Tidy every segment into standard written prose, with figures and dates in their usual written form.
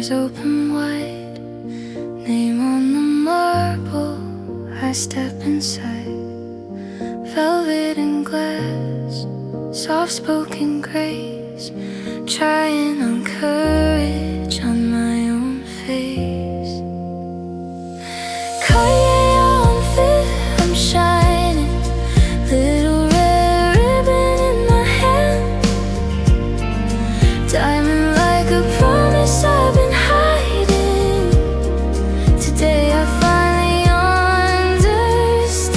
doors open wide, name on the marble, I step inside. Velvet and glass, soft-spoken grace, trying on courage on my own face. Cartier on Fifth, I'm shining, little red ribbon in my hand, diamond like a promise I've been hiding. Today I finally understand.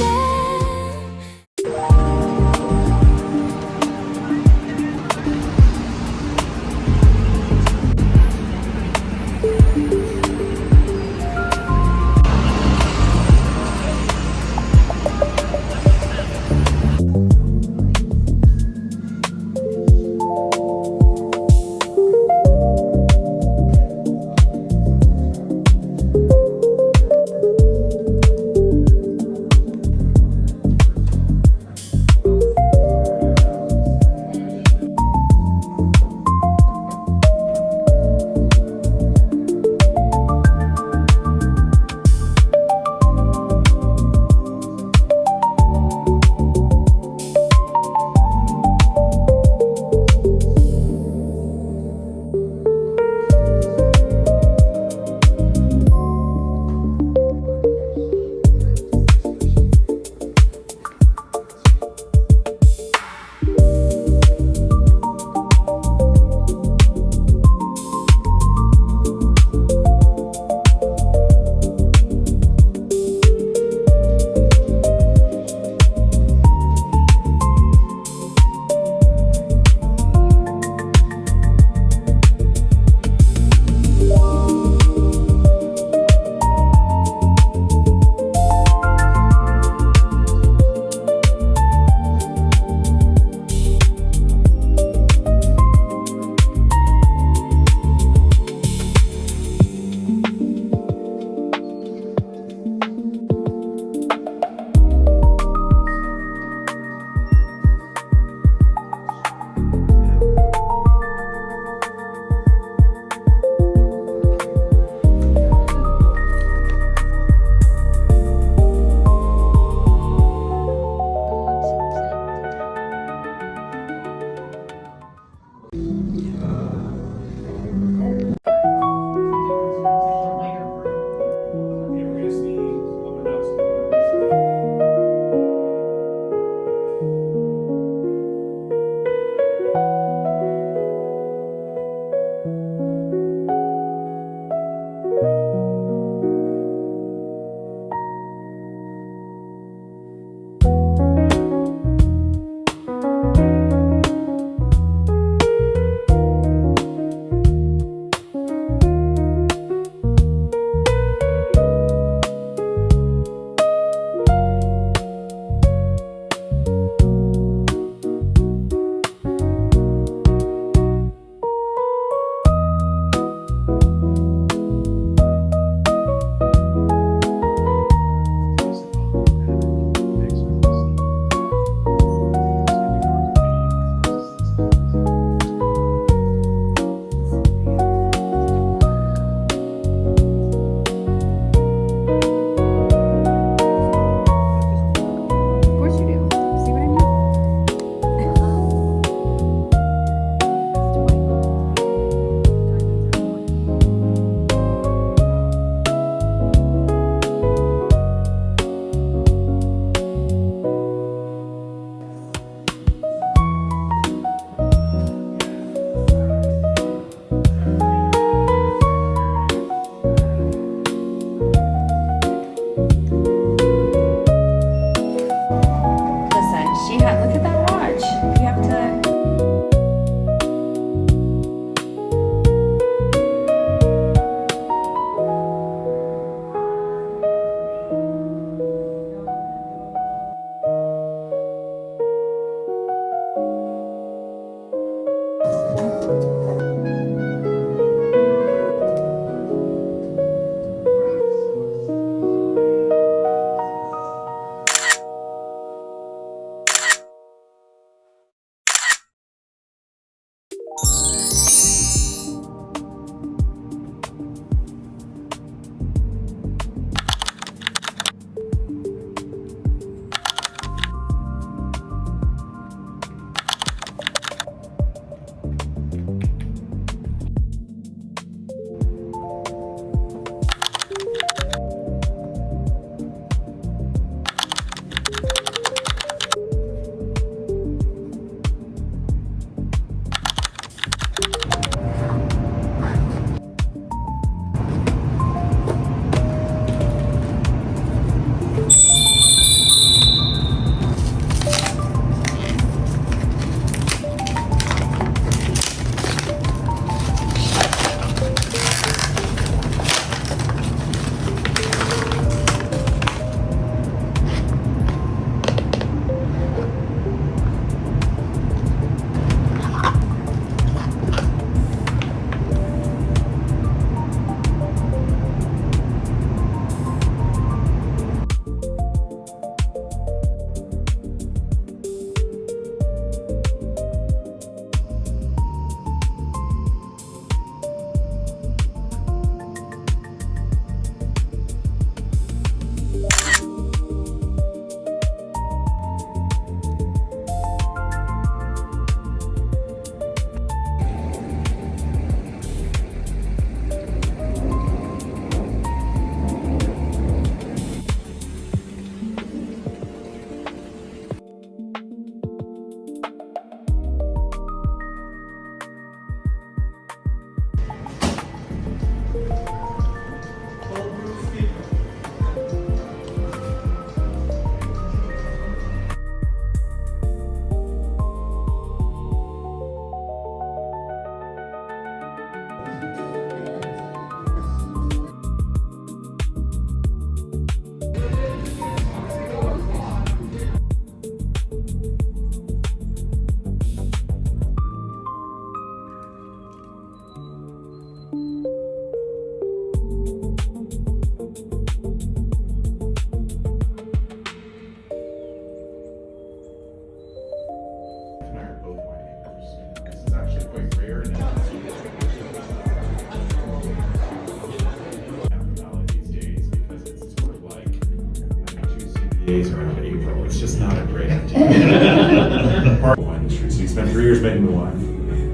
days around April. It's just not a great idea. Part of the wine industry. So you spend 3 years making the wine,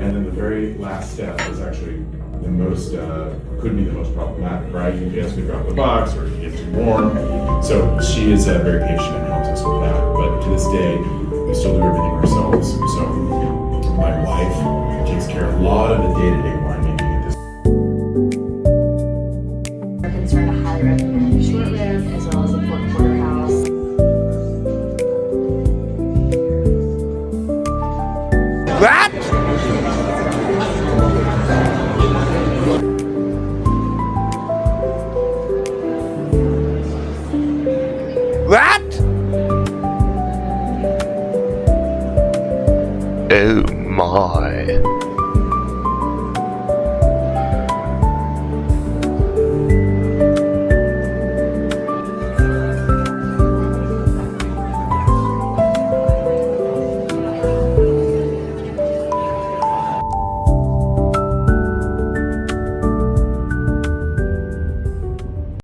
and then the very last step is actually the most, could be the most problematic, right? You guys could drop the box or it get too warm. So she is very patient and helps us with that. But to this day, we still do everything ourselves. So my wife takes care of a lot of the day-to-day winemaking